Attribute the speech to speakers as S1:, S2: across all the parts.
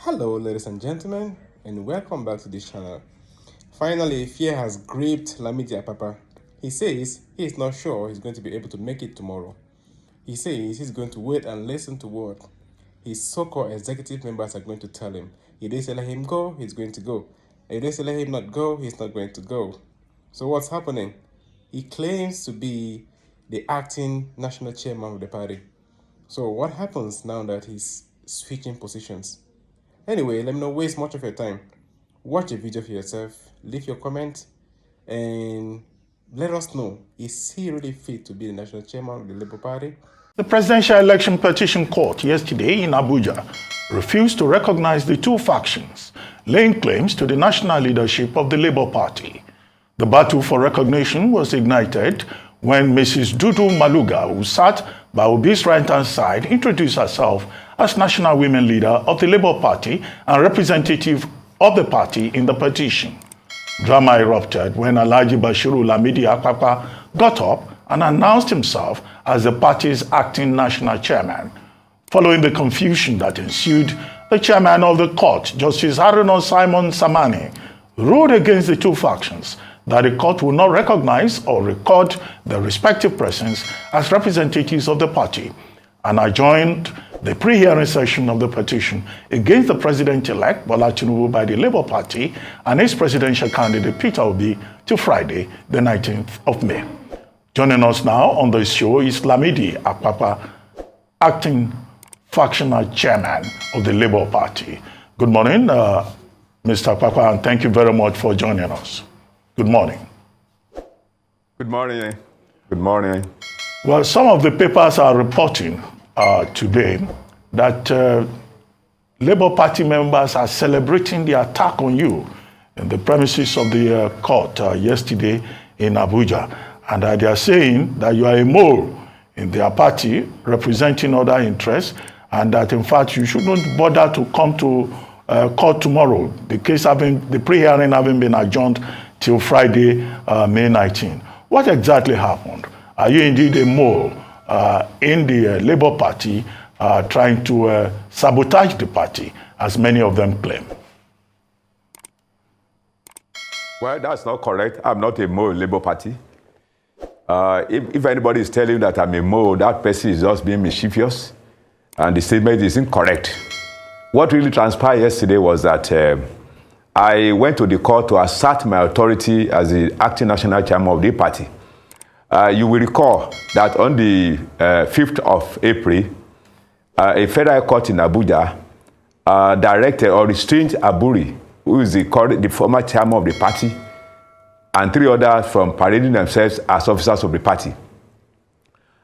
S1: Hello, ladies and gentlemen, and welcome back to this channel. Finally, fear has gripped Lamidi Apapa. He says he is not sure he's going to be able to make it tomorrow. He says he's going to wait and listen to what his so-called executive members are going to tell him. If they say let him go, he's going to go. If they say let him not go, he's not going to go. So what's happening? He claims to be the acting national chairman of the party. So what happens now that he's switching positions? Anyway, let me not waste much of your time. Watch the video for yourself, leave your comment, and let us know, is he really fit to be the national chairman of the Labour Party?
S2: The Presidential Election Petition Court yesterday in Abuja refused to recognize the two factions, laying claims to the national leadership of the Labour Party. The battle for recognition was ignited when Mrs. Dudu Maluga, who sat by Obi's right-hand side, introduced herself as National Women Leader of the Labour Party and representative of the party in the petition. Drama erupted when Alhaji Bashiru Lamidi Apapa got up and announced himself as the party's acting national chairman. Following the confusion that ensued, the chairman of the court, Justice Haruna Simon Samani, ruled against the two factions that the court will not recognize or record their respective presence as representatives of the party, and adjourned the pre-hearing session of the petition against the president-elect Bola Tinubu by the Labour Party and its presidential candidate Peter Obi to Friday, the 19th of May. Joining us now on the show is Lamidi Apapa, acting factional chairman of the Labour Party. Good morning, Mr. Apapa, and thank you very much for joining us. Good morning.
S3: Good morning. Good morning.
S2: Well, some of the papers are reporting today that Labour Party members are celebrating the attack on you in the premises of the court yesterday in Abuja. And they are saying that you are a mole in their party representing other interests, and that in fact you shouldn't bother to come to court tomorrow. The pre-hearing having been adjourned till Friday, May 19. What exactly happened? Are you indeed a mole in the Labour Party trying to sabotage the party, as many of them claim?
S3: Well, that's not correct. I'm not a mole in Labour Party. If anybody is telling you that I'm a mole, that person is just being mischievous, and the statement is incorrect. What really transpired yesterday was that I went to the court to assert my authority as the acting national chairman of the party. You will recall that on the 5th of April, a federal court in Abuja directed or restrained Aburi, who is the former chairman of the party, and three others from parading themselves as officers of the party.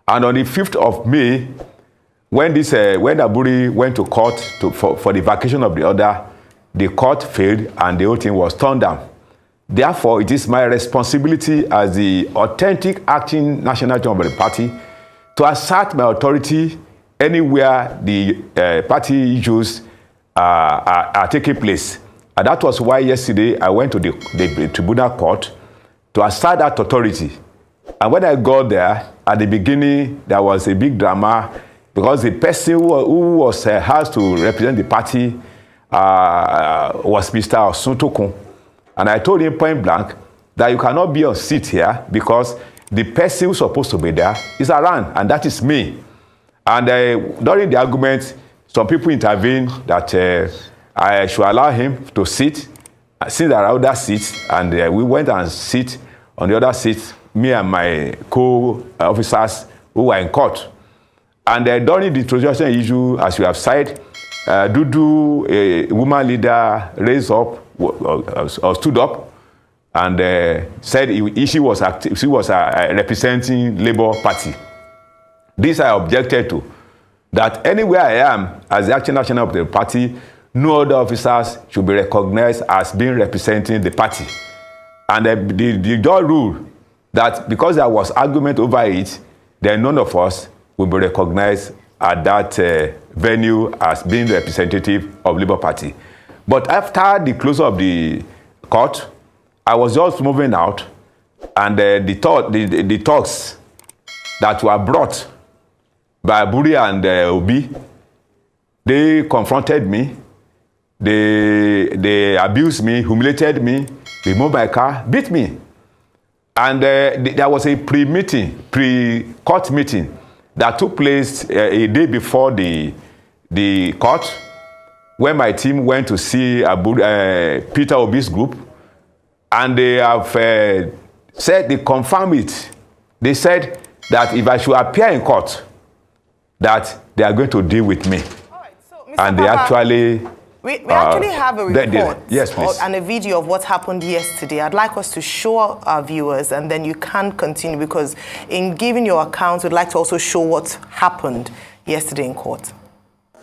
S3: And on the 5th of May, when Aburi went to court for the vacation of the order, the court failed and the whole thing was turned down. Therefore, it is my responsibility as the authentic acting national chairman of the party to assert my authority anywhere the party issues are taking place. And that was why yesterday I went to the tribunal court to assert that authority. And when I got there, at the beginning, there was a big drama because the person who was asked to represent the party was Mr. Osuntokun. And I told him point blank that you cannot be on seat here because the person who's supposed to be there is around, and that is me. And during the argument, some people intervened that I should allow him to sit, since there are other seats, and we went and sit on the other seat, me and my co-officers who were in court. And during the transaction issue, as you have said, Dudu, a woman leader, raised up or stood up and said she was representing Labour Party. This I objected to, that anywhere I am as the acting national of the party, no other officers should be recognized as being representing the party. And the judge ruled that because there was argument over it, then none of us will be recognized at that venue as being representative of Labour Party. But after the close of the court, I was just moving out, and the talks that were brought by Aburi and Obi, they confronted me They abused me, humiliated me, removed my car, beat me. And there was a pre-court meeting that took place a day before the court, when my team went to see Peter Obi's group, and they have said, they confirmed it. They said that if I should appear in court, that they are going to deal with me.
S4: All right, so, Mr.
S3: And
S4: Papa,
S3: they actually...
S4: We actually have a report
S3: yes, please.
S4: and a video of what happened yesterday. I'd like us to show our viewers, and then you can continue, because in giving your account, we'd like to also show what happened yesterday in court.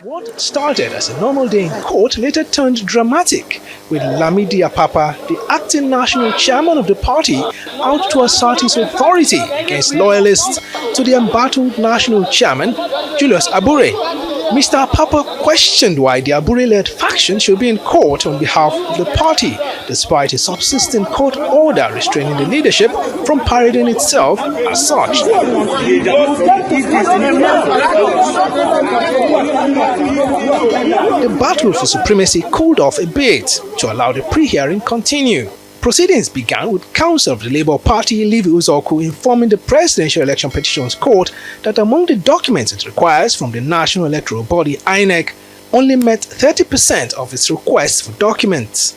S5: What started as a normal day in court later turned dramatic, with Lamidi Apapa, the acting national chairman of the party, out to assert his authority against loyalists to the embattled national chairman, Julius Abure. Mr. Apapa questioned why the Abure-led faction should be in court on behalf of the party, despite a subsisting court order restraining the leadership from parading itself as such. The battle for supremacy cooled off a bit to allow the pre-hearing continue. Proceedings began with counsel of the Labour Party, Levi Uzoku, informing the Presidential Election Petitions Court that among the documents it requires from the National Electoral Body, INEC, only met 30% of its requests for documents.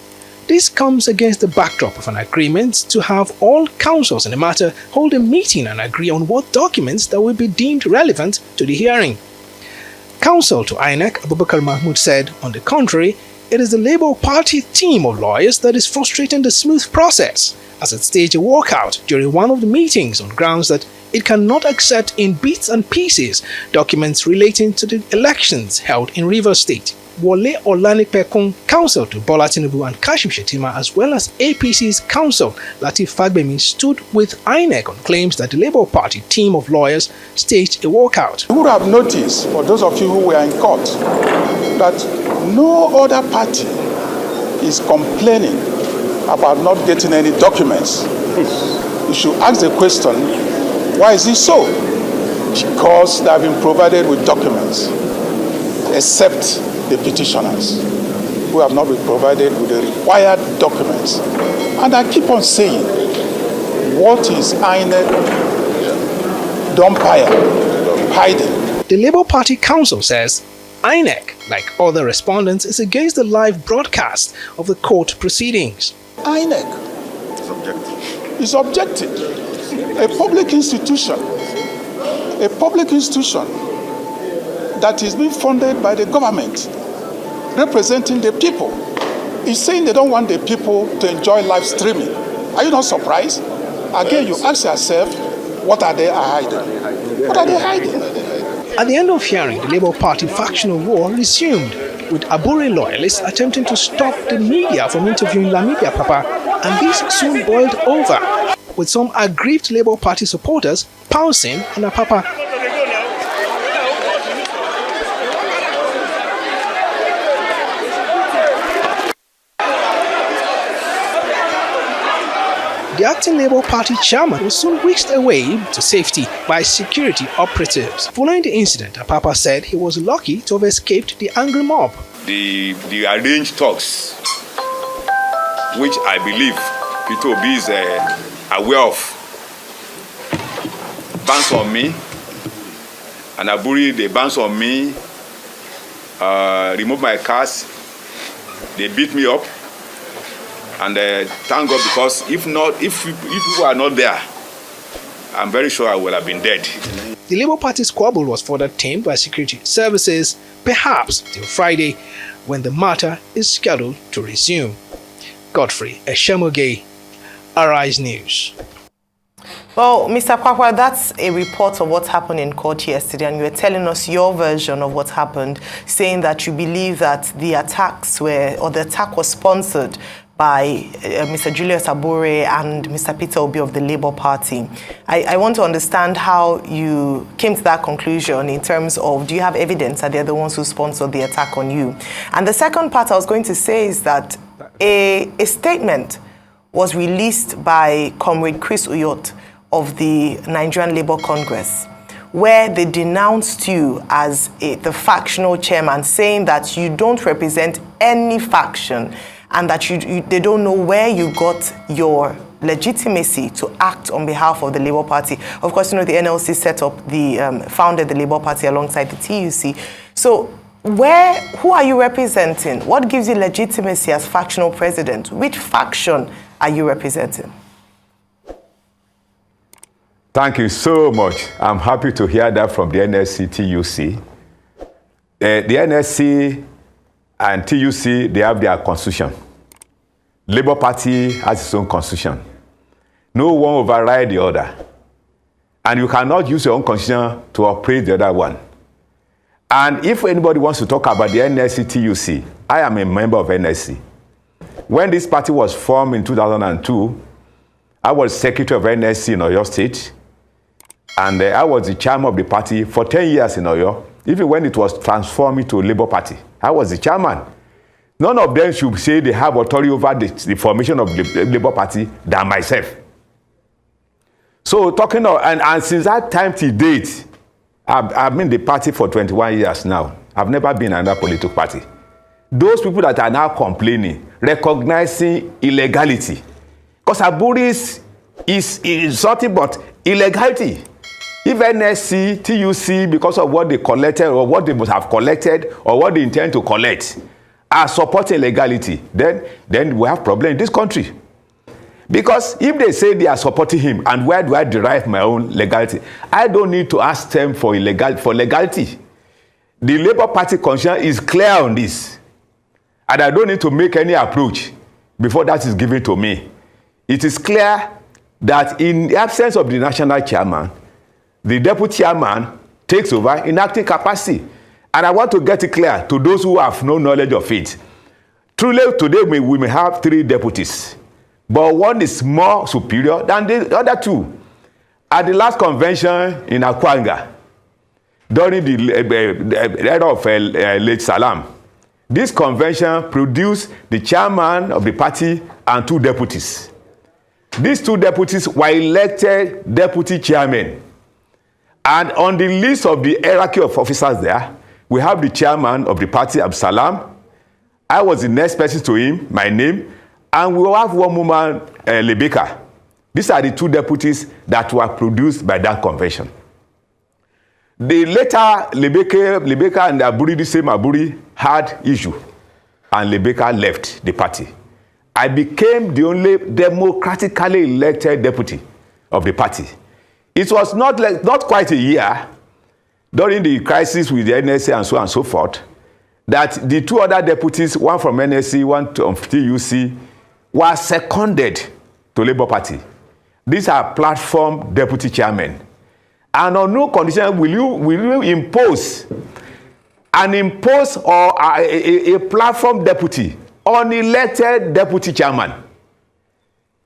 S5: This comes against the backdrop of an agreement to have all councils in the matter hold a meeting and agree on what documents that will be deemed relevant to the hearing. Counsel to INEC, Abubakar Mahmood, said, on the contrary, it is the Labour Party team of lawyers that is frustrating the smooth process, as it staged a walkout during one of the meetings on grounds that it cannot accept in bits and pieces documents relating to the elections held in Rivers State. Wole Olanipekun, counsel to Bola Tinubu and Kashim Shettima, as well as APC's counsel Lateef Fagbemi, stood with INEC on claims that the Labour Party team of lawyers staged a walkout.
S6: You would have noticed, for those of you who were in court, that no other party is complaining about not getting any documents. You should ask the question, why is it so? Because they have been provided with documents, except the petitioners, who have not been provided with the required documents. And I keep on saying, what is INEC hiding?
S5: The Labour Party counsel says INEC, like other respondents, is against the live broadcast of the court proceedings.
S6: INEC is objective. A public institution that is being funded by the government, representing the people, is saying they don't want the people to enjoy live streaming. Are you not surprised? Again, you ask yourself, what are they hiding? What are they hiding?
S5: At the end of hearing, the Labour Party factional war resumed, with Abure loyalists attempting to stop the media from interviewing Lamidi Apapa, and this soon boiled over, with some aggrieved Labour Party supporters pouncing on Apapa. The acting Labour Party chairman was soon whisked away to safety by security operatives. Following the incident, Apapa said he was lucky to have escaped the angry mob.
S3: The arranged talks, which I believe Peter Obi is aware of, bounce on me, and Aburi, they bounce on me, remove my cars, they beat me up. And thank God, because if people are not there, I'm very sure I would have been dead.
S5: The Labour Party's squabble was further tamed by security services, perhaps till Friday, when the matter is scheduled to resume. Godfrey Eshemoge, Arise News.
S4: Well, Mr. Kwakwa, that's a report of what happened in court yesterday, and you were telling us your version of what happened, saying that you believe that the attack was sponsored by Mr. Julius Abure and Mr. Peter Obi of the Labour Party. I want to understand how you came to that conclusion in terms of, do you have evidence that they're the ones who sponsored the attack on you? And the second part I was going to say is that a statement was released by Comrade Chris Uyot of the Nigerian Labour Congress, where they denounced you as the factional chairman, saying that you don't represent any faction and that they don't know where you got your legitimacy to act on behalf of the Labour Party. Of course, you know, the NLC set up founded the Labour Party alongside the TUC. So who are you representing? What gives you legitimacy as factional president? Which faction are you representing?
S3: Thank you so much. I'm happy to hear that from the NSC TUC. The NSC and TUC, they have their constitution. Labour Party has its own constitution. No one override the other. And you cannot use your own constitution to operate the other one. And if anybody wants to talk about the NSC TUC, I am a member of NSC. When this party was formed in 2002, I was secretary of NSC in Oyo State. And I was the chairman of the party for 10 years in Oyo. Even when it was transformed into a Labour Party, I was the chairman. None of them should say they have authority over the formation of the Labour Party than myself. So talking of, and since that time to date, I've been in the party for 21 years now. I've never been in another political party. Those people that are now complaining, recognizing illegality, because Aburi is something but illegality. If NSC, TUC, because of what they collected or what they must have collected or what they intend to collect, are supporting legality, then we have problem in this country. Because if they say they are supporting him, and where do I derive my own legality? I don't need to ask them for legality. The Labour Party constitution is clear on this. And I don't need to make any approach before that is given to me. It is clear that in the absence of the national chairman, the deputy chairman takes over in acting capacity. And I want to get it clear to those who have no knowledge of it. Truly, today we may have 3 deputies, but one is more superior than the other 2. At the last convention in Akwanga, during the era of late Salam, this convention produced the chairman of the party and 2 deputies. These 2 deputies were elected deputy chairmen. And on the list of the hierarchy of officers there, we have the chairman of the party, Absalam. I was the next person to him, my name. And we have one woman, Lebeka. These are the 2 deputies that were produced by that convention. The later, Lebeka and Aburi, the same Aburi, had issue. And Lebeka left the party. I became the only democratically elected deputy of the party. It was not quite a year during the crisis with the NSC and so on and so forth, that the 2 other deputies, one from NSC, one from TUC, were seconded to Labour Party. These are platform deputy chairmen. And on no condition will you impose or a platform deputy on elected deputy chairman.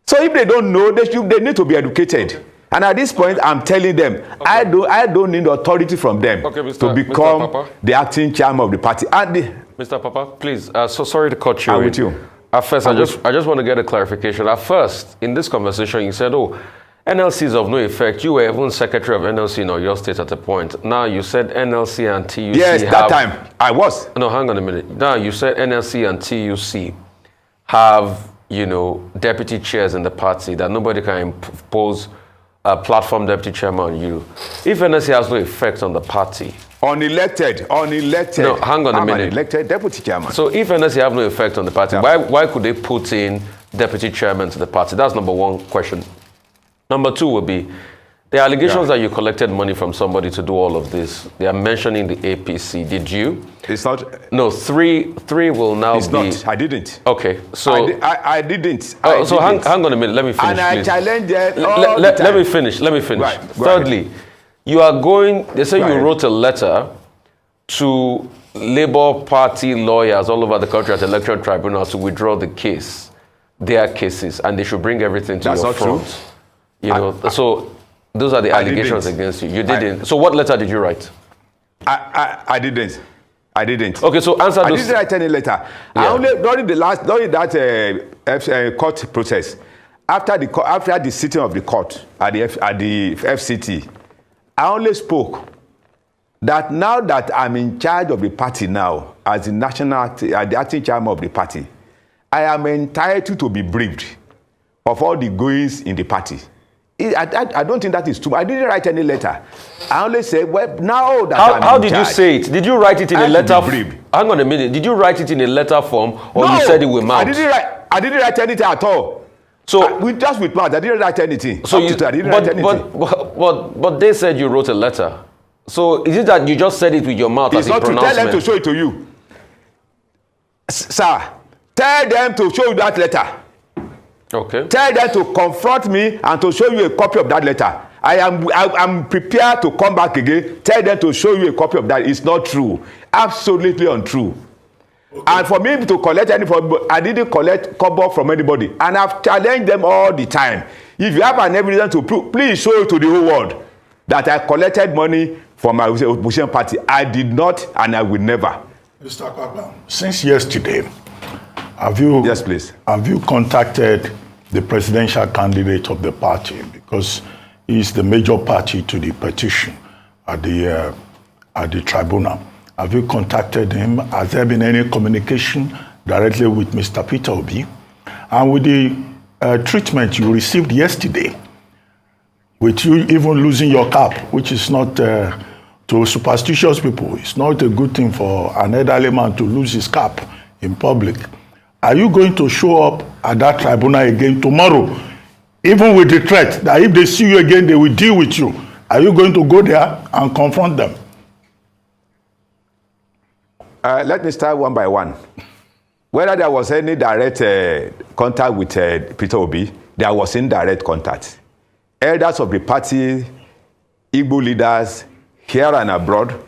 S3: So if they don't know, they need to be educated. And at this point, I'm telling them, okay, I don't need authority from them to become the acting chairman of the party.
S7: Mr. Apapa, please, so sorry to cut you.
S3: I'm with you.
S7: At first, I just want to get a clarification. At first, in this conversation, you said, NLC is of no effect. You were even secretary of NLC in Oyo State at a point. Now you said NLC and TUC
S3: Yes, that time, I was.
S7: No, hang on a minute. Now you said NLC and TUC have, deputy chairs in the party, that nobody can impose a platform deputy chairman on you. If NLC has no effect on the party.
S3: Unelected.
S7: No, hang on a minute.
S3: Elected deputy chairman.
S7: So if NLC have no effect on the party,
S3: Yeah.
S7: why could they put in deputy chairman to the party? That's number 1 question. Number 2 would be, the allegations that you collected money from somebody to do all of this, they are mentioning the APC. Did you?
S3: It's not.
S7: No, three will now
S3: It's
S7: be.
S3: not. I didn't.
S7: Okay, so.
S3: I didn't.
S7: Hang on a minute. Let me finish.
S3: And I
S7: please.
S3: challenged them all the
S7: Let
S3: time.
S7: me finish.
S3: Right, go
S7: Thirdly, you are going. They say
S3: Go
S7: you
S3: ahead.
S7: wrote a letter to Labour Party lawyers all over the country at election tribunals to withdraw the case, their cases, and they should bring everything to
S3: That's
S7: your
S3: not true.
S7: front. So those are the allegations
S3: didn't.
S7: against you. You didn't. So what letter did you write?
S3: I didn't.
S7: Okay, so answer
S3: I
S7: those.
S3: didn't write any letter.
S7: Yeah.
S3: I only during that court process, after the sitting of the court at the FCT, I only spoke that now that I'm in charge of the party now, as the the acting chairman of the party, I am entitled to be briefed of all the goings in the party. I don't think that is true. I didn't write any letter. I only said, well, now that I'm in charge.
S7: How did you say it? Did you write it in a letter? Hang on a minute. Did you write it in a letter form, or
S3: No,
S7: you said it with mouth?
S3: I didn't write anything at all.
S7: So
S3: with mouth, I didn't write anything.
S7: So but they said you wrote a letter. So is it that you just said it with your mouth as a pronouncement?
S3: Tell them to show it to you. Sir, tell them to show you that letter.
S7: Okay.
S3: Tell them to confront me and to show you a copy of that letter. I'm prepared to come back again. Tell them to show you a copy of that. It's not true. Absolutely untrue. Okay. And for me to collect anything, I didn't collect kobo from anybody. And I've challenged them all the time. If you have an evidence to prove, please show it to the whole world that I collected money from my opposition party. I did not, and I will never.
S2: Mr. Apapa, since yesterday,
S3: yes, please.
S2: Have you contacted the presidential candidate of the party, because he is the major party to the petition at the tribunal? Have you contacted him? Has there been any communication directly with Mr. Peter Obi? And with the treatment you received yesterday, with you even losing your cap, which is not, to superstitious people, it's not a good thing for an elderly man to lose his cap in public. Are you going to show up at that tribunal again tomorrow, even with the threat that if they see you again, they will deal with you? Are you going to go there and confront them?
S3: Let me start one by one. Whether there was any direct contact with Peter Obi, there was indirect contact. Elders of the party, Igbo leaders here and abroad,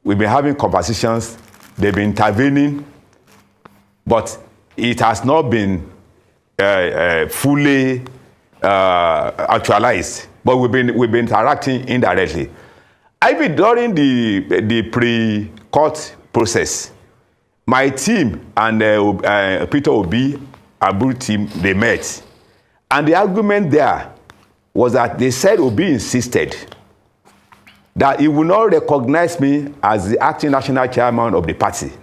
S3: we've been having conversations. They've been intervening, but it has not been fully actualized. But we've been interacting indirectly. Even during the pre-court process, my team and Peter Obi, Abu team, they met, and the argument there was that they said Obi insisted that he would not recognize me as the acting national chairman of the party.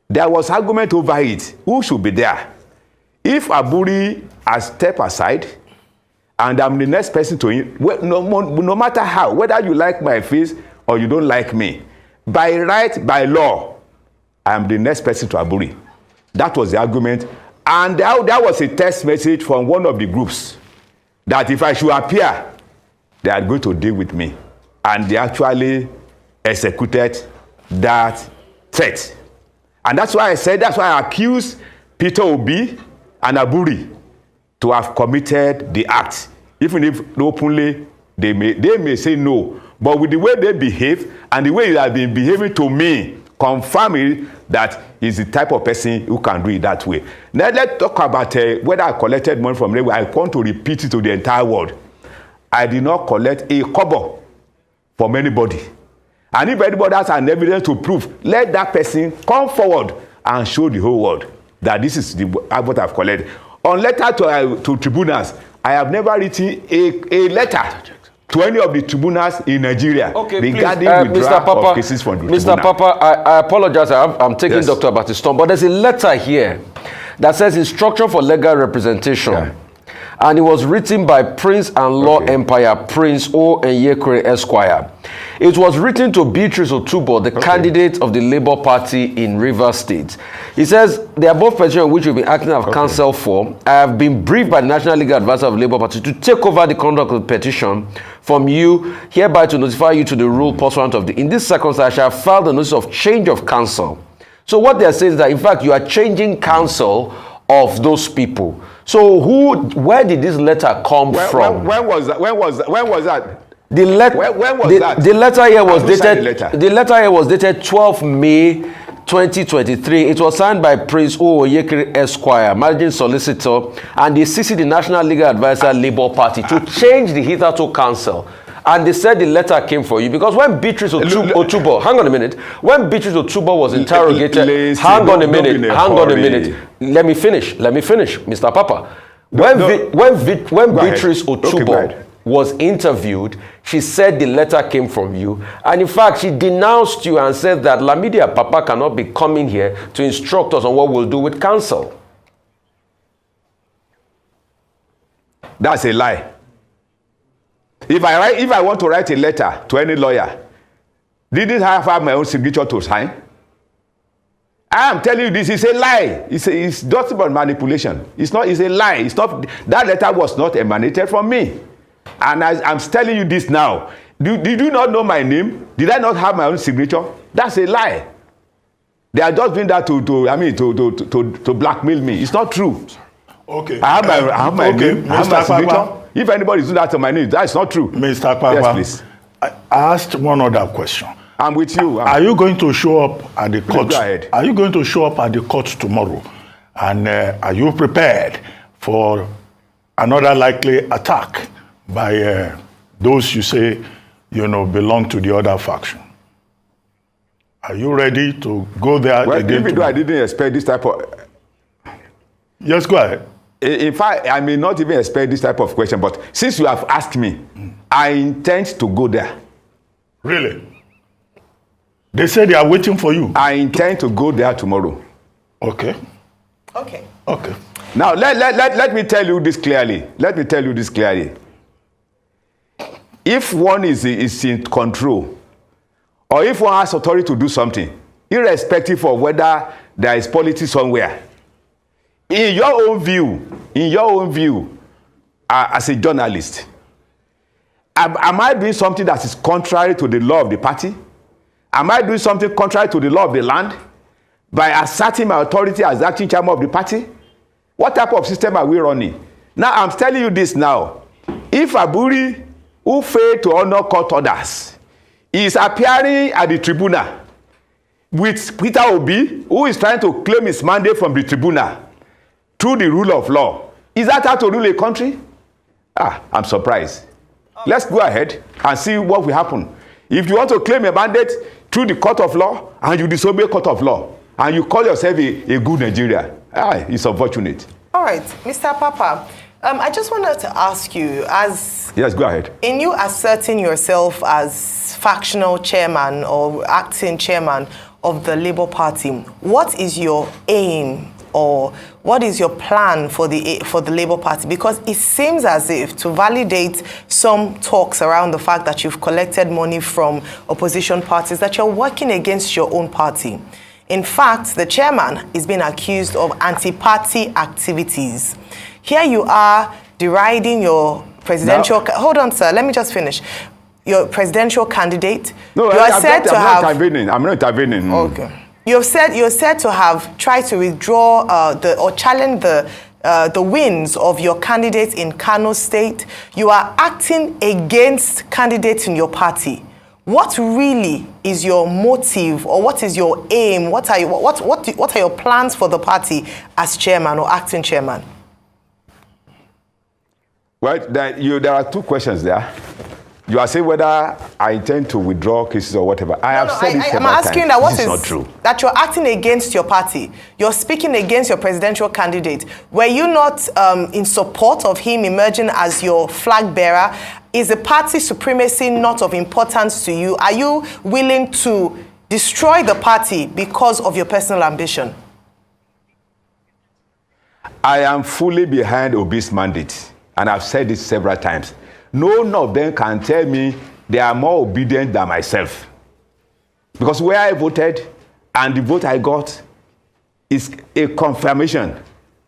S3: There was argument over it. Who should be there? If Aburi has stepped aside and I'm the next person to him, no matter how, whether you like my face or you don't like me, by right, by law, I am the next person to Aburi. That was the argument. And there was a text message from one of the groups that if I should appear, they are going to deal with me. And they actually executed that threat. And that's why I accused Peter Obi and Aburi to have committed the act. Even if openly they may say no. But with the way they behave and the way they have been behaving to me, confirming that he's the type of person who can do it that way. Now let's talk about whether I collected money from them. I want to repeat it to the entire world. I did not collect a kobo from anybody. And if anybody has an evidence to prove, let that person come forward and show the whole world that this is what I've collected. On letter to tribunals, I have never written a letter to any of the tribunals in Nigeria regarding withdrawal of cases from the
S7: Mr.
S3: tribunal.
S7: Apapa, I apologize. I'm taking
S3: Yes.
S7: Dr. Batiston, but there's a letter here that says instruction for legal representation.
S3: Yeah.
S7: And it was written by Prince and Law Empire, Prince O. Enyekure Esquire. It was written to Beatrice Otubo, the candidate of the Labour Party in Rivers State. He says, the above petition which we've been acting as counsel for, I have been briefed by the National Legal Advisor of the Labour Party to take over the conduct of the petition from you, hereby to notify you to the rule pursuant of the. In this circumstance, I shall file the notice of change of counsel. So what they're saying is that, in fact, you are changing counsel of those people. So where did this letter come from?
S3: When was that?
S7: The letter here was dated. The letter here was dated 12 May 2023. It was signed by Prince O. Enyekure Esquire, managing solicitor, and they CC'd the National Legal Advisor Labour Party to change the hitherto counsel. And they said the letter came for you because when Beatrice Otubo, hang on a minute, when Beatrice Otubo was interrogated, hang on a minute, let me finish, Mr. Apapa. When Beatrice Otubo was interviewed, she said the letter came from you. And in fact, she denounced you and said that Lamidi Apapa cannot be coming here to instruct us on what we'll do with counsel.
S3: That's a lie. If I want to write a letter to any lawyer, didn't I have my own signature to sign? I am telling you this is a lie. It's just about manipulation. It's a lie. It's not, that letter was not emanated from me. And I'm telling you this now. Did you not know my name? Did I not have my own signature? That's a lie. They are just doing that to blackmail me. It's not true.
S2: Okay.
S3: I have my name. I have my signature.
S2: Apapa.
S3: If anybody is doing that to my name, that's not true.
S2: Mr. Apapa,
S3: Yes, please.
S2: I asked one other question.
S3: I'm with you.
S2: Are you going to show up at the court?
S3: Go ahead.
S2: Are you going to show up at the court tomorrow? And are you prepared for another likely attack by those you say, belong to the other faction? Are you ready to go there
S3: Well,
S2: again?
S3: even though I didn't expect this type of...
S2: Yes, go ahead.
S3: In fact, I may not even expect this type of question, but since you have asked me, I intend to go there.
S2: Really? They say they are waiting for you.
S3: I intend to go there tomorrow.
S2: Okay.
S4: Okay.
S2: Okay.
S3: Now, let me tell you this clearly. Let me tell you this clearly. If one is in control, or if one has authority to do something, irrespective of whether there is politics somewhere, in your own view, as a journalist, am I doing something that is contrary to the law of the party? Am I doing something contrary to the law of the land by asserting my authority as acting chairman of the party? What type of system are we running? Now, I'm telling you this now. If Aburi, who failed to honor court orders, is appearing at the tribunal with Peter Obi, who is trying to claim his mandate from the tribunal through the rule of law, is that how to rule a country? I'm surprised. Let's go ahead and see what will happen. If you want to claim a mandate through the court of law and you disobey court of law and you call yourself a good Nigerian, it's unfortunate.
S4: All right, Mr. Apapa, I just wanted to ask you, as
S3: yes, go ahead.
S4: In you asserting yourself as factional chairman or acting chairman of the Labour Party, what is your aim or what is your plan for the Labour Party? Because it seems as if, to validate some talks around the fact that you've collected money from opposition parties, that you're working against your own party. In fact, the chairman is being accused of anti-party activities. Here you are deriding your presidential... Hold on, sir. Let me just finish. Your presidential candidate.
S3: No, I'm not intervening.
S4: Okay. You're said to have tried to withdraw or challenge the wins of your candidates in Kano State. You are acting against candidates in your party. What really is your motive, or what is your aim? What are your plans for the party as chairman or acting chairman?
S3: Well, there are two questions there. You are saying whether I intend to withdraw cases or whatever. I'm
S4: asking that
S3: this is not true.
S4: That you're acting against your party. You're speaking against your presidential candidate. Were you not in support of him emerging as your flag bearer? Is the party supremacy not of importance to you? Are you willing to destroy the party because of your personal ambition?
S3: I am fully behind Obi's mandate, and I've said this several times. None of them can tell me they are more obedient than myself. Because where I voted and the vote I got is a confirmation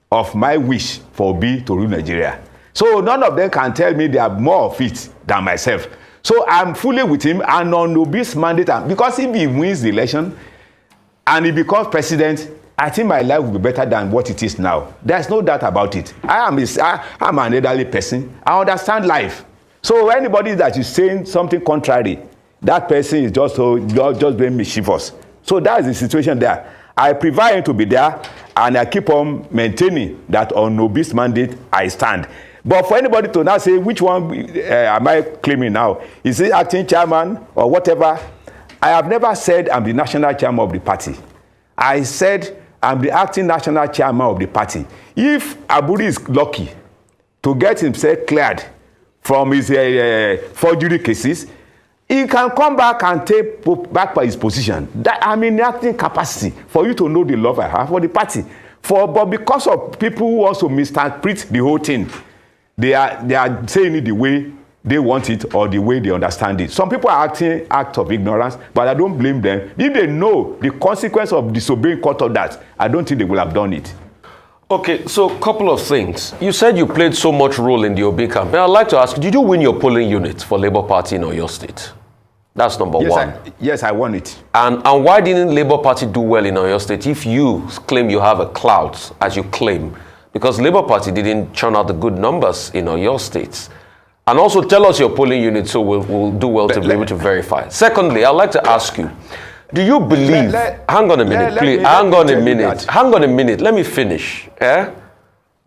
S3: of my wish for Obi to rule Nigeria. So none of them can tell me they are more of it than myself. So I'm fully with him and on Obi's mandate. Because if he wins the election and he becomes president, I think my life will be better than what it is now. There's no doubt about it. I'm an elderly person. I understand life. So anybody that is saying something contrary, that person is just being mischievous. So that is the situation there. I prefer him to be there, and I keep on maintaining that on Obi's mandate I stand. But for anybody to now say which one am I claiming now, is it acting chairman or whatever? I have never said I'm the national chairman of the party. I said I'm the acting national chairman of the party. If Aburi is lucky to get himself cleared from his forgery cases, he can come back and take back by his position. That I'm in acting capacity for you to know the love I have for the party. But because of people who also misinterpret the whole thing, they are saying it the way they want it or the way they understand it. Some people are acting act of ignorance, but I don't blame them. If they know the consequence of disobeying court of that, I don't think they will have done it.
S7: Okay, so a couple of things. You said you played so much role in the Obi campaign. I'd like to ask, did you win your polling unit for Labour Party in Oyo State? That's number one.
S3: Yes, I won it.
S7: And why didn't Labour Party do well in Oyo State if you claim you have a clout, as you claim? Because Labour Party didn't churn out the good numbers in Oyo State. And also tell us your polling unit so we'll do well to be able to verify. Secondly, I'd like to ask you, do you believe, hang on a minute, please, hang on a minute, let me finish. Mr.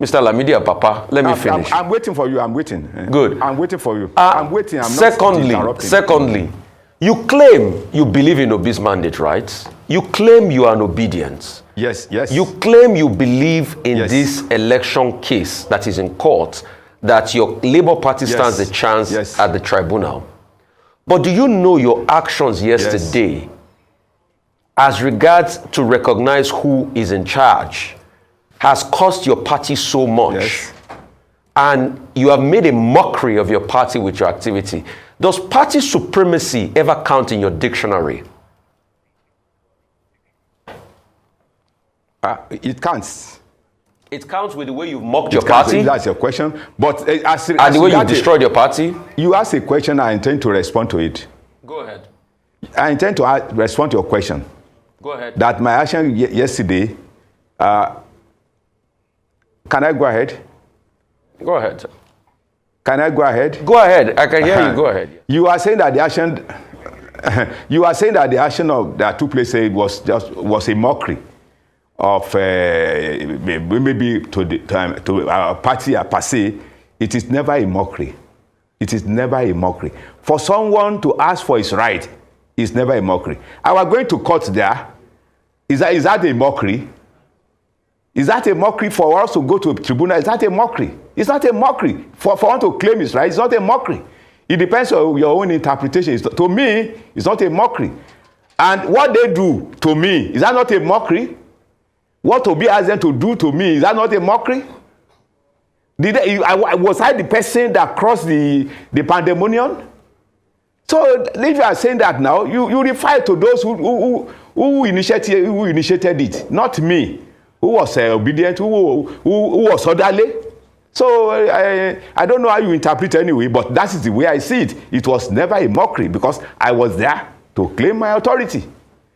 S7: Lamidi Apapa, let me finish.
S3: I'm waiting for you, I'm waiting.
S7: Good.
S3: I'm waiting for you. I'm waiting, I'm
S7: not Secondly, you claim you believe in Obi's mandate, right? You claim you are an obedient.
S3: Yes.
S7: You claim you believe in this election case that is in court, that your Labour Party stands a chance at the tribunal. But do you know your actions yesterday as regards to recognize who is in charge has cost your party so much, and you have made a mockery of your party with your activity? Does party supremacy ever count in your dictionary?
S3: It counts.
S7: It counts with the way you've mocked your party?
S3: That's your question. But as
S7: the way you destroyed your party?
S3: You asked a question, I intend to respond to it.
S7: Go ahead.
S3: I intend to respond to your question.
S7: Go ahead.
S3: That my action yesterday, can I go ahead?
S7: Go ahead.
S3: Can I go ahead?
S7: Go ahead. I can hear you. Go ahead.
S3: You are saying that the action, that took place was a mockery of maybe to our party per se. It is never a mockery. It is never a mockery. For someone to ask for his right is never a mockery. I was going to court there. Is that a mockery? Is that a mockery for us to go to a tribunal? Is that a mockery? It's not a mockery. For one to claim his right, it's not a mockery. It depends on your own interpretation. To me, it's not a mockery. And what they do to me, is that not a mockery? What Obi asked them to do to me, is that not a mockery? Was I the person that crossed the pandemonium? So if you are saying that now, you refer to those who initiated it, not me, who was obedient, who was orderly. So I don't know how you interpret anyway, but that is the way I see it. It was never a mockery because I was there to claim my authority.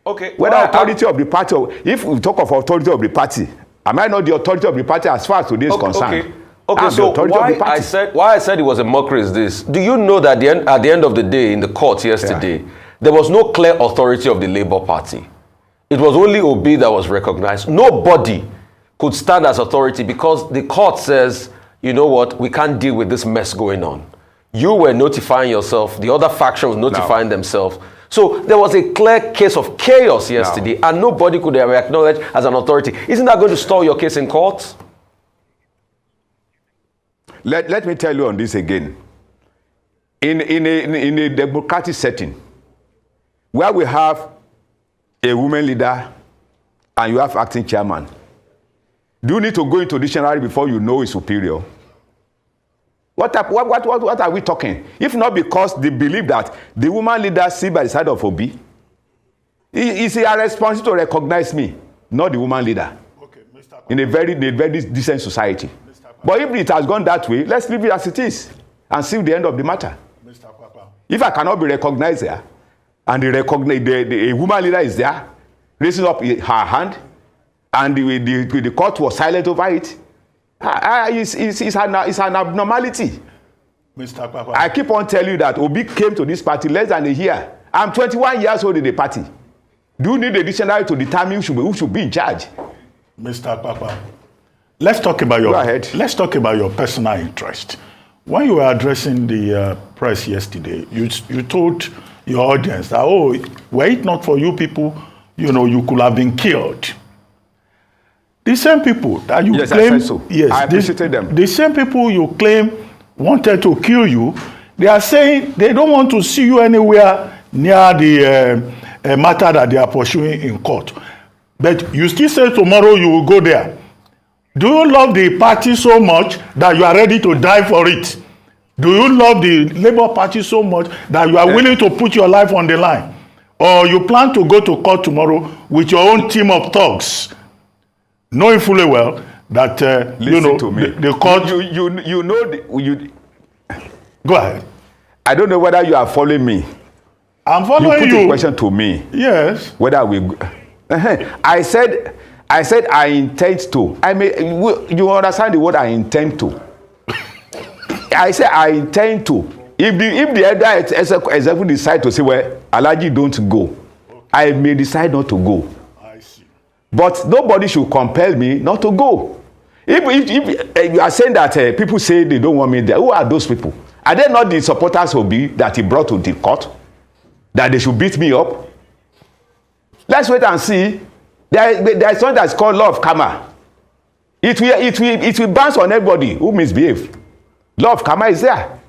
S7: Okay.
S3: Whether authority of the party, if we talk of authority of the party, am I not the authority of the party as far as today is concerned?
S7: Okay, so why I said it was a mockery is this. Do you know that at the end of the day in the court yesterday, there was no clear authority of the Labour Party? It was only Obi that was recognized. Nobody could stand as authority because the court says, you know what, we can't deal with this mess going on. You were notifying yourself, the other faction was notifying themselves. So there was a clear case of chaos yesterday and nobody could ever acknowledge as an authority. Isn't that going to stall your case in court?
S3: Let me tell you on this again. In a democratic setting, where we have a woman leader and you have acting chairman, do you need to go into dictionary before you know is superior? What are we talking? If not because they believe that the woman leader sit by the side of Obi, it's a responsibility to recognize me, not the woman leader. Okay, Mr. In a very decent society. But if it has gone that way, let's leave it as it is and see the end of the matter. Mr. Papa. If I cannot be recognized there, and the woman leader is there, raising up her hand, and the court was silent over it, it's an abnormality. Mr. Papa. I keep on telling you that Obi came to this party less than a year. I'm 21 years old in the party. Do you need a dictionary to determine who should be in charge?
S2: Mr. Papa. Let's talk about your personal interest. When you were addressing the press yesterday, you told your audience that, were it not for you people, you could have been killed. The same people that you claim,
S3: I said so. Yes, I appreciated them.
S2: The same people you claim wanted to kill you, they are saying they don't want to see you anywhere near the matter that they are pursuing in court. But you still say tomorrow you will go there. Do you love the party so much that you are ready to die for it? Do you love the Labour Party so much that you are willing to put your life on the line? Or you plan to go to court tomorrow with your own team of thugs, knowing fully well that the court.
S3: You know.
S2: Go ahead.
S3: I don't know whether you are following me.
S2: I'm following you.
S3: You put a question to me.
S2: Yes.
S3: Whether we. I said I intend to. You understand the word I intend to. I said I intend to. If the other executive decide to say, well, Alhaji don't go, I may decide not to go.
S2: I see.
S3: But nobody should compel me not to go. If you are saying that people say they don't want me there, who are those people? Are they not the supporters of Obi that he brought to the court? That they should beat me up? Let's wait and see. There is something that's called law of karma. It will bounce on everybody who misbehave. Law of karma is there.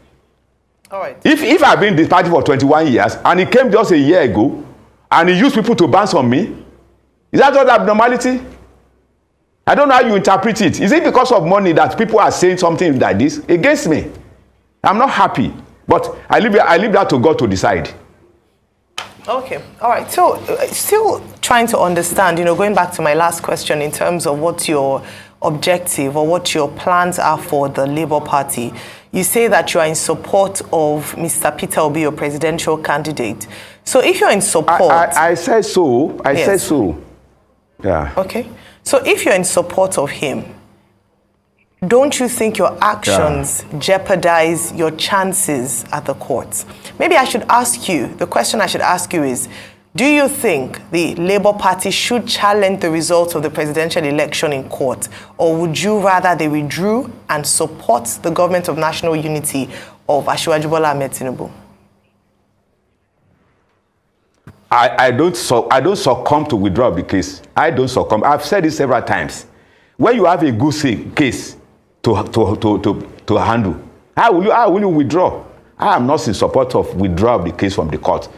S4: All right.
S3: If I've been in this party for 21 years and he came just a year ago and he used people to bounce on me, is that not abnormality? I don't know how you interpret it. Is it because of money that people are saying something like this against me? I'm not happy, but I leave that to God to decide.
S4: Okay, all right. So, still trying to understand, going back to my last question in terms of what your objective or what your plans are for the Labour Party. You say that you are in support of Mr. Peter Obi, your presidential candidate. So, if you're in support...
S3: I said so. I said so. Yeah.
S4: Okay. So, if you're in support of him, don't you think your actions jeopardize your chances at the courts? Maybe I should ask you, the question I should ask you is, do you think the Labour Party should challenge the results of the presidential election in court, or would you rather they withdrew and support the government of national unity of Asiwaju Bola Ahmed Tinubu?
S3: I don't succumb to withdraw the case. I don't succumb. I've said this several times. When you have a good case to handle, how will you withdraw? I am not in support of withdrawal of the case from the court.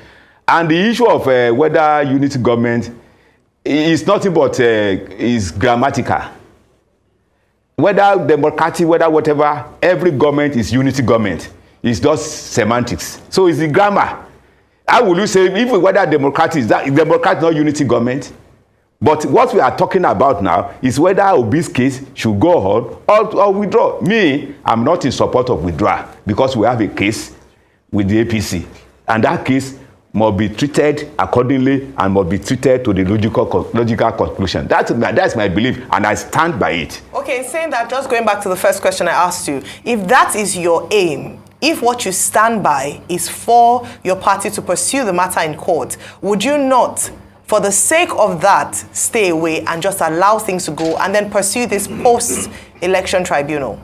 S3: And the issue of whether unity government is nothing but is grammatical. Whether democratic, whether whatever, every government is unity government. It's just semantics. So it's the grammar. How will you say, even whether democratic, is that democratic not unity government? But what we are talking about now is whether Obi's case should go on or withdraw. Me, I'm not in support of withdrawal because we have a case with the APC. And that case must be treated accordingly and must be treated to the logical conclusion. That's my belief, and I stand by it.
S4: Okay, saying that, just going back to the first question I asked you, if that is your aim, if what you stand by is for your party to pursue the matter in court, would you not, for the sake of that, stay away and just allow things to go and then pursue this post-election tribunal?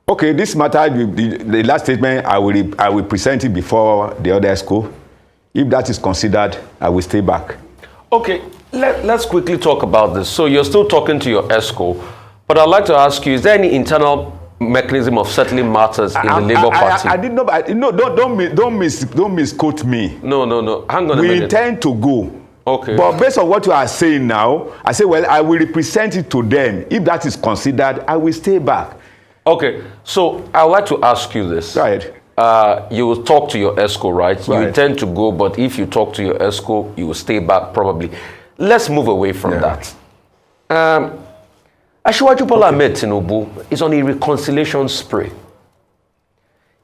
S3: Okay, this matter, the last statement, I will present it before the other ESCO. If that is considered, I will stay back.
S7: Okay, let's quickly talk about this. So you're still talking to your ESCO, but I'd like to ask you, is there any internal mechanism of settling matters in the Labour Party?
S3: I did not. No, don't misquote me.
S7: No. Hang on a minute.
S3: We intend to go.
S7: Okay.
S3: But based on what you are saying now, I say, well, I will represent it to them. If that is considered, I will stay back.
S7: Okay, so I would like to ask you this.
S3: Right.
S7: You will talk to your ESCO, right?
S3: Right?
S7: You intend to go, but if you talk to your ESCO, you will stay back probably. Let's move away from that. Asiwaju Bola Ahmed Tinubu is on a reconciliation spree.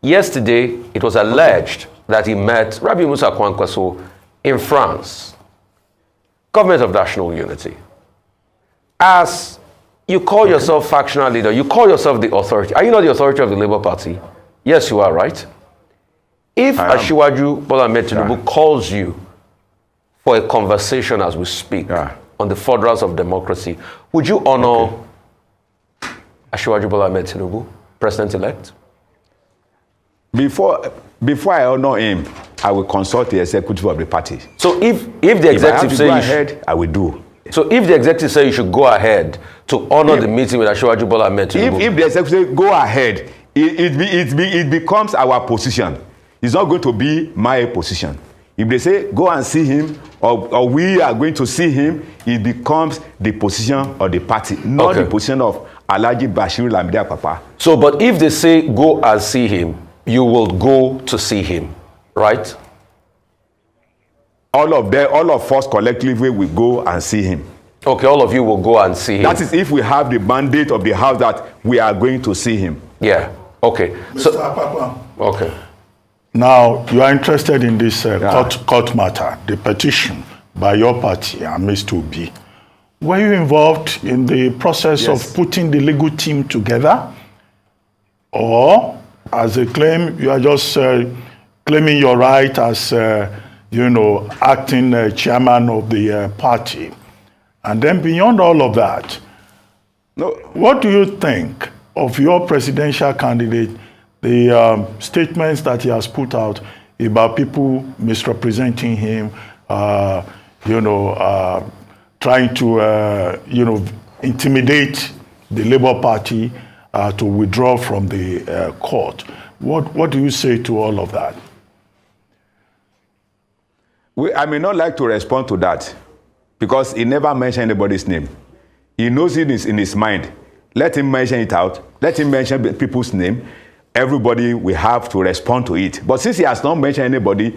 S7: Yesterday, it was alleged that he met Rabi Musa Kwankwaso in France, government of national unity. As you call yourself factional leader, you call yourself the authority. Are you not the authority of the Labour Party? Yes, you are, right? If Asiwaju Bola Ahmed Tinubu calls you for a conversation as we speak on the furtherance of democracy, would you honor Asiwaju Bola Ahmed Tinubu, president-elect?
S3: Before I honor him, I will consult the executive of the party.
S7: So if the executive
S3: says
S7: say
S3: go ahead, I will do.
S7: So if the executive say you should go ahead to honor the meeting with Asiwaju Bola Ahmed Tinubu,
S3: if the executive say go ahead, it becomes our position. It's not going to be my position. If they say go and see him, or we are going to see him, it becomes the position of the party, not the position of Alhaji Bashir Lamidi Apapa.
S7: So, but if they say go and see him, you will go to see him, right?
S3: All of us collectively will go and see him.
S7: Okay, all of you will go and see him.
S3: That is if we have the mandate of the house that we are going to see him.
S7: Yeah. Okay.
S2: Mr. Apapa.
S7: Okay.
S2: Now, you are interested in this court matter, the petition by your party and Mr. Obi. Were you involved in the process of putting the legal team together? Or, as a claim, you are just claiming your right as, acting chairman of the party? And then beyond all of that, what do you think of your presidential candidate, the statements that he has put out about people misrepresenting him, trying to, intimidate the Labour Party to withdraw from the court? What do you say to all of that?
S3: I may not like to respond to that because he never mentioned anybody's name. He knows it is in his mind. Let him mention it out. Let him mention people's name. Everybody will have to respond to it. But since he has not mentioned anybody,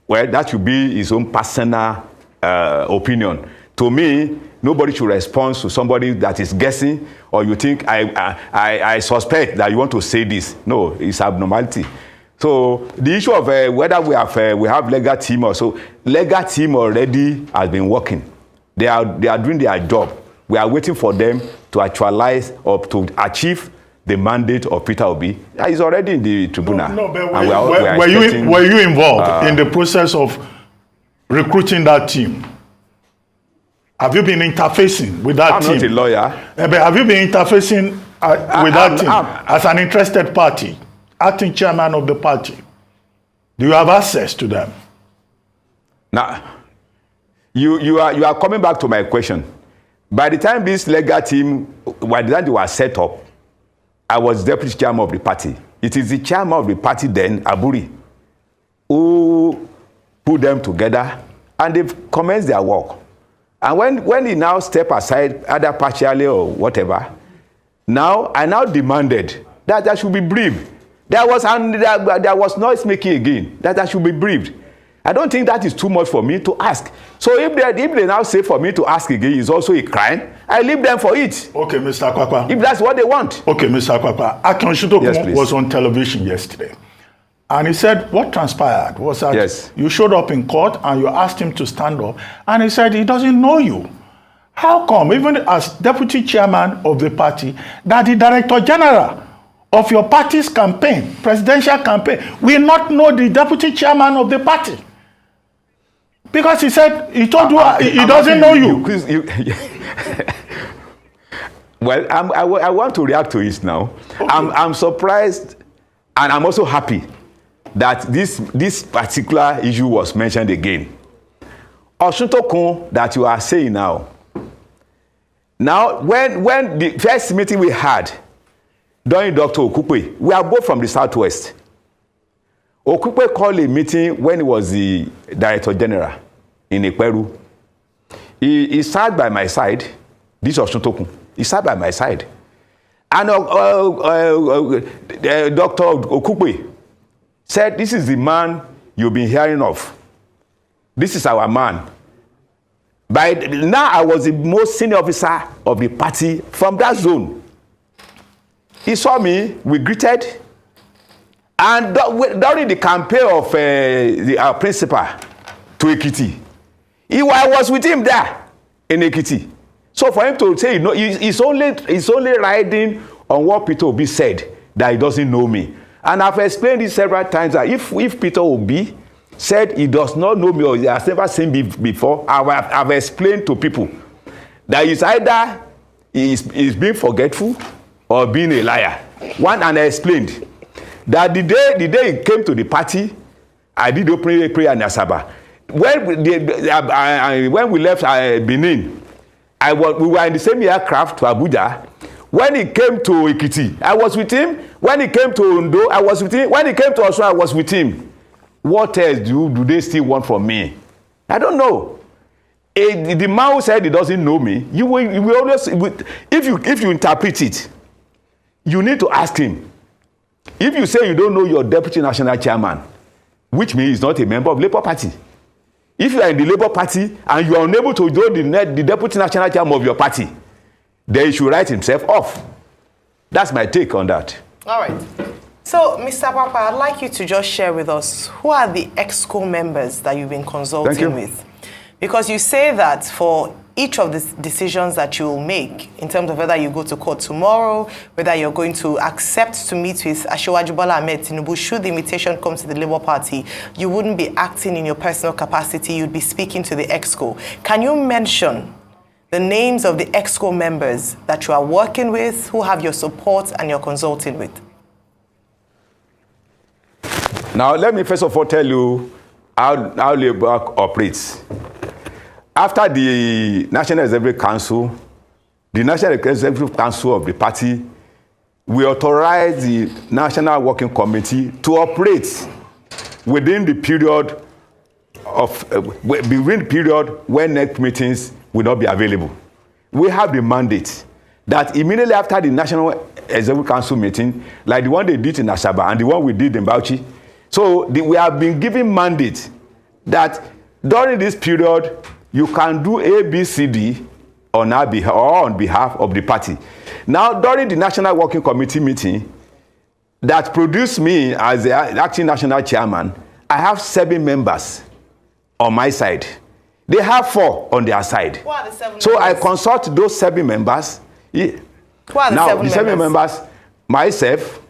S3: well, that should be his own personal opinion. To me, nobody should respond to somebody that is guessing, or you think I suspect that you want to say this. No, it's abnormality. So the issue of whether we have legal team or so, legal team already has been working. They are doing their job. We are waiting for them to actualize or to achieve the mandate of Peter Obi. He's already in the tribunal.
S2: No, but were you involved in the process of recruiting that team? Have you been interfacing with that team?
S3: I'm not a lawyer.
S2: But have you been interfacing with that team as an interested party, acting chairman of the party? Do you have access to them?
S3: Now, you are coming back to my question. By the time this legal team, by the time they were set up, I was deputy chairman of the party. It is the chairman of the party then, Aburi, who put them together, and they've commenced their work. And when he now step aside, either partially or whatever, I now demanded that I should be briefed. There was noise making again, that I should be briefed. I don't think that is too much for me to ask. So if they now say for me to ask again is also a crime, I leave them for it.
S2: Okay, Mr. Apapa.
S3: If that's what they want.
S2: Okay, Mr. Apapa. Akin Shitokun was on television yesterday. And he said what transpired was that you showed up in court and you asked him to stand up. And he said he doesn't know you. How come, even as deputy chairman of the party, that the director general of your party's campaign, presidential campaign, will not know the deputy chairman of the party? Because he said, he told you he doesn't know you.
S3: Well, I want to react to it now. Okay. I'm surprised, and I'm also happy that this particular issue was mentioned again. Osuntokun that you are saying now. Now, when the first meeting we had during Dr. Okupe, we are both from the Southwest. Okupe called a meeting when he was the Director General in Ekperu. He sat by my side. This was Osuntokun. He sat by my side. And Dr. Okupe said, this is the man you've been hearing of. This is our man. By now, I was the most senior officer of the party from that zone. He saw me, we greeted. And during the campaign of our principal to Ekiti, I was with him there in Ekiti. So for him to say, he's only riding on what Peter Obi said, that he doesn't know me. And I've explained this several times that if Peter Obi said he does not know me or he has never seen me before, I've explained to people that it's either he's being forgetful or being a liar. And I explained that the day he came to the party, I did open prayer in Asaba. When we left Benin, We were in the same aircraft to Abuja. When he came to Ekiti, I was with him. When he came to Ondo, I was with him. When he came to Osun, I was with him. What else do they still want from me? I don't know. The man who said he doesn't know me, you will always, if you interpret it, you need to ask him. If you say you don't know your deputy national chairman, which means he's not a member of Labour Party. If you are in the Labour Party and you are unable to join the deputy national chairman of your party, then he should write himself off. That's my take on that.
S4: All right. So, Mr. Apapa, I'd like you to just share with us who are the EXCO members that you've been consulting with. Because you say that for each of the decisions that you will make in terms of whether you go to court tomorrow, whether you're going to accept to meet with Asiwaju Bola Ahmed Tinubu, should the invitation come to the Labour Party, you wouldn't be acting in your personal capacity, you'd be speaking to the EXCO. Can you mention the names of the EXCO members that you are working with, who have your support and you're consulting with?
S3: Now, let me first of all tell you how Labour operates. After the National Executive Council, the National Executive Council of the party, we authorize the National Working Committee to operate within the period when next meetings will not be available. We have the mandate that immediately after the National Executive Council meeting, like the one they did in Asaba and the one we did in Bauchi, so we have been given mandate that during this period, you can do A, B, C, D on our behalf or on behalf of the party. Now, during the National Working Committee meeting that produced me as the acting national chairman, I have 7 members on my side. They have 4 on their side.
S4: Who are the 7
S3: so
S4: members?
S3: I consult those 7 members.
S4: Who are the
S3: 7 members? Myself,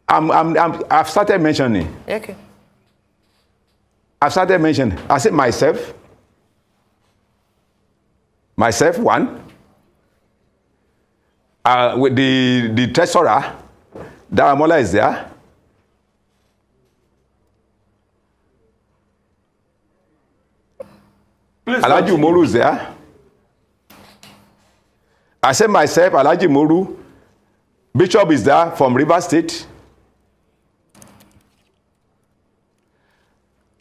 S3: I've started mentioning.
S4: Okay.
S3: I've started mentioning. I said myself. Myself, 1. With the treasurer, Daramola is there. Alhaji Umoru is there. I said myself, Alhaji Umoru. Bishop is there from Rivers State.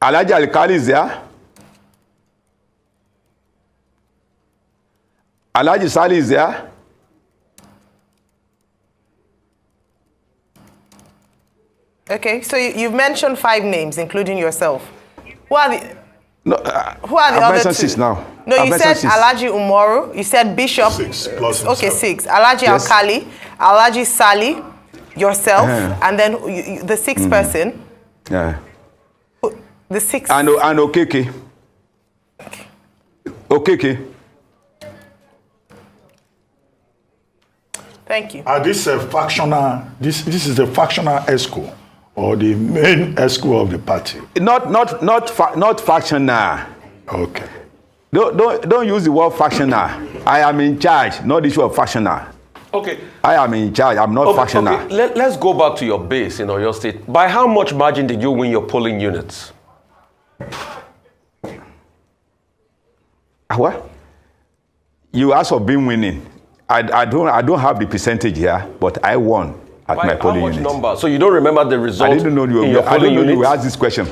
S3: Alhaji Alikali is there. Alhaji Sali is there.
S4: Okay, so you've mentioned 5 names, including yourself. Who are the?
S3: No,
S4: who are the
S3: I've
S4: other
S3: mentioned
S4: 2?
S3: 6 now.
S4: No, you said Alhaji Umoru. You said Bishop.
S2: 6 plus
S4: Okay,
S2: himself.
S4: 6. Alhaji
S3: Yes.
S4: Alkali, Alhaji Sali, yourself, and then the 6th person.
S3: Yeah.
S4: The 6th.
S3: And Okeke. Okeke.
S4: Thank you.
S2: Are this a factional? This is the factional EXCO or the main EXCO of the party?
S3: Not factional.
S2: Okay.
S3: Don't use the word factional. I am in charge, not the issue of factional.
S7: Okay.
S3: I am in charge. I'm not factional.
S7: Okay. Let's go back to your base in Oyo State. By how much margin did you win your polling units?
S3: What? You asked for being winning. I don't have the percentage here, but I won at my polling unit.
S7: How much number? So you don't remember the result?
S3: I didn't know you would ask this question.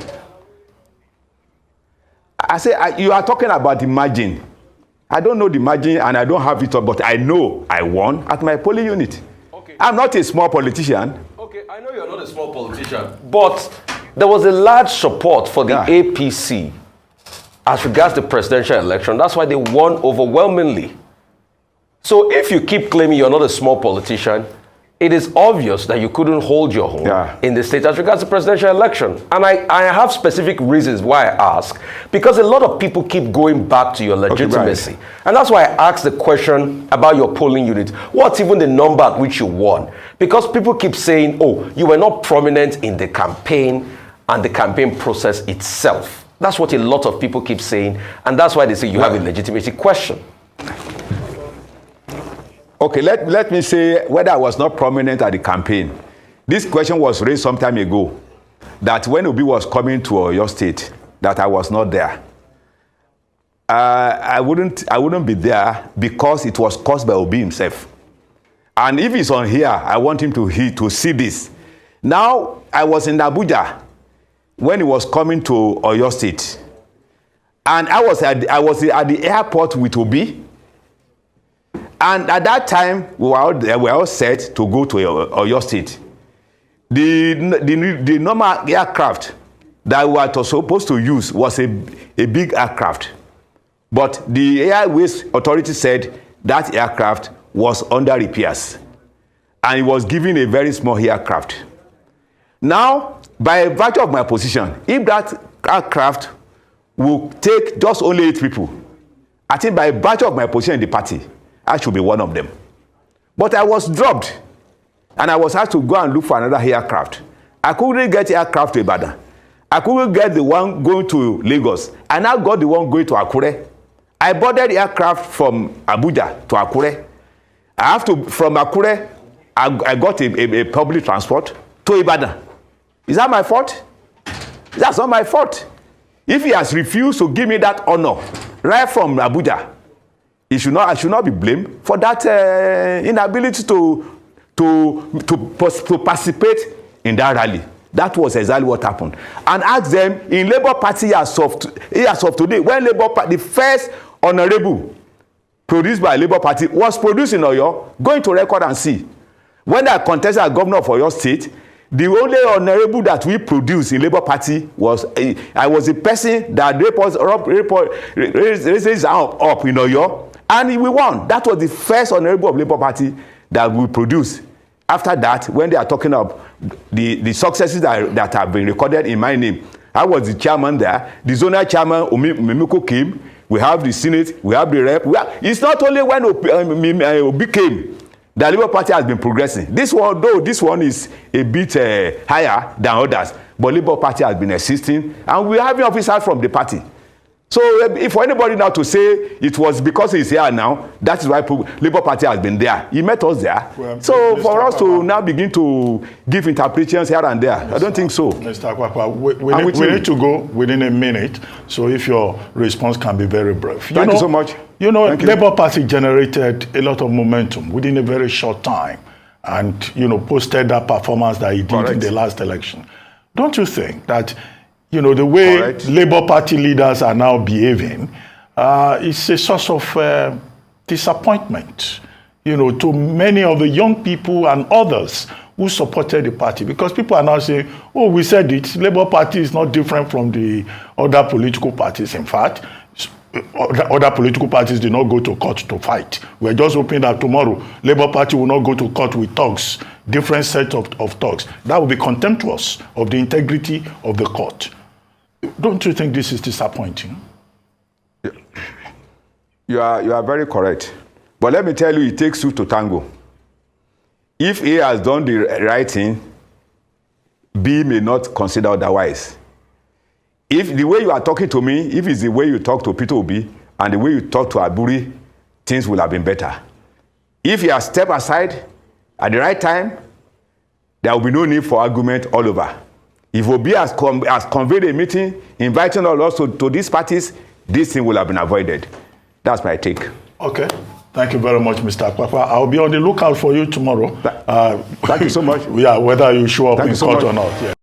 S3: I say you are talking about the margin. I don't know the margin and I don't have it, but I know I won at my polling unit. Okay. I'm not a small politician.
S7: Okay, I know you're not a small politician, but there was a large support for the APC as regards the presidential election. That's why they won overwhelmingly. So if you keep claiming you're not a small politician, it is obvious that you couldn't hold your own in the state as regards the presidential election. And I have specific reasons why I ask, because a lot of people keep going back to your legitimacy. Okay, right. And that's why I asked the question about your polling unit. What's even the number at which you won? Because people keep saying, oh, you were not prominent in the campaign and the campaign process itself. That's what a lot of people keep saying. And that's why they say you have a legitimacy question.
S3: Okay, let me say whether I was not prominent at the campaign. This question was raised some time ago, that when Obi was coming to Oyo State, that I was not there. I wouldn't be there because it was caused by Obi himself. And if he's on here, I want him to see this. Now, I was in Abuja when he was coming to Oyo State. And I was at the airport with Obi. And at that time, we were all set to go to Oyo State. The normal aircraft that we were supposed to use was a big aircraft. But the Airways Authority said that aircraft was under repairs. And it was given a very small aircraft. Now, by virtue of my position, if that aircraft will take just only 8 people, I think by virtue of my position in the party, I should be one of them. But I was dropped, and I was asked to go and look for another aircraft. I couldn't get aircraft to Ibadan. I couldn't get the one going to Lagos. I now got the one going to Akure. I boarded aircraft from Abuja to Akure. From Akure, I got a public transport to Ibadan. Is that my fault? That's not my fault. If he has refused to give me that honor right from Abuja, I should not be blamed for that inability to participate in that rally. That was exactly what happened. And ask them, in Labour Party as of today, when Labour Party, the first honorable produced by Labour Party was produced in Oyo, go into record and see. When I contested as governor of Oyo State, the only honorable that we produced in Labour Party was, I was the person that raised his arm up in Oyo, and we won. That was the first honorable of Labour Party that we produced. After that, when they are talking of the successes that have been recorded in my name, I was the chairman there. The zonal chairman, Mimiko, came. We have the Senate, we have the rep. It's not only when Obi came that Labour Party has been progressing. This one, though, this one is a bit higher than others, but Labour Party has been existing, and we are having officers from the party. So if for anybody now to say it was because he's here now, that is why Labour Party has been there. He met us there. Well, so Mr. for us to now begin to give interpretations here and there, I don't think so. Mr.
S2: Apapa, we need to go within a minute. So if your response can be very brief.
S3: Thank you so much.
S2: You know, Labour Party generated a lot of momentum within a very short time, and posted that performance that he did in the last election. Don't you think that the way Labour Party leaders are now behaving is a source of disappointment, to many of the young people and others who supported the party? Because people are now saying, oh, we said it, Labour Party is not different from the other political parties. In fact, other political parties did not go to court to fight. We're just hoping that tomorrow, Labour Party will not go to court with thugs, different sets of thugs. That would be contemptuous of the integrity of the court. Don't you think this is disappointing?
S3: You are very correct. But let me tell you, it takes two to tango. If A has done the right thing, B may not consider otherwise. If the way you are talking to me, if it's the way you talk to Peter Obi and the way you talk to Aburi, things will have been better. If you have stepped aside at the right time, there will be no need for argument all over. If Obi has convened a meeting inviting all of us to these parties, this thing will have been avoided. That's my take.
S2: Okay. Thank you very much, Mr. Apapa. I'll be on the lookout for you tomorrow.
S3: Thank you so much.
S2: Yeah, whether you show up in court or not. Yeah.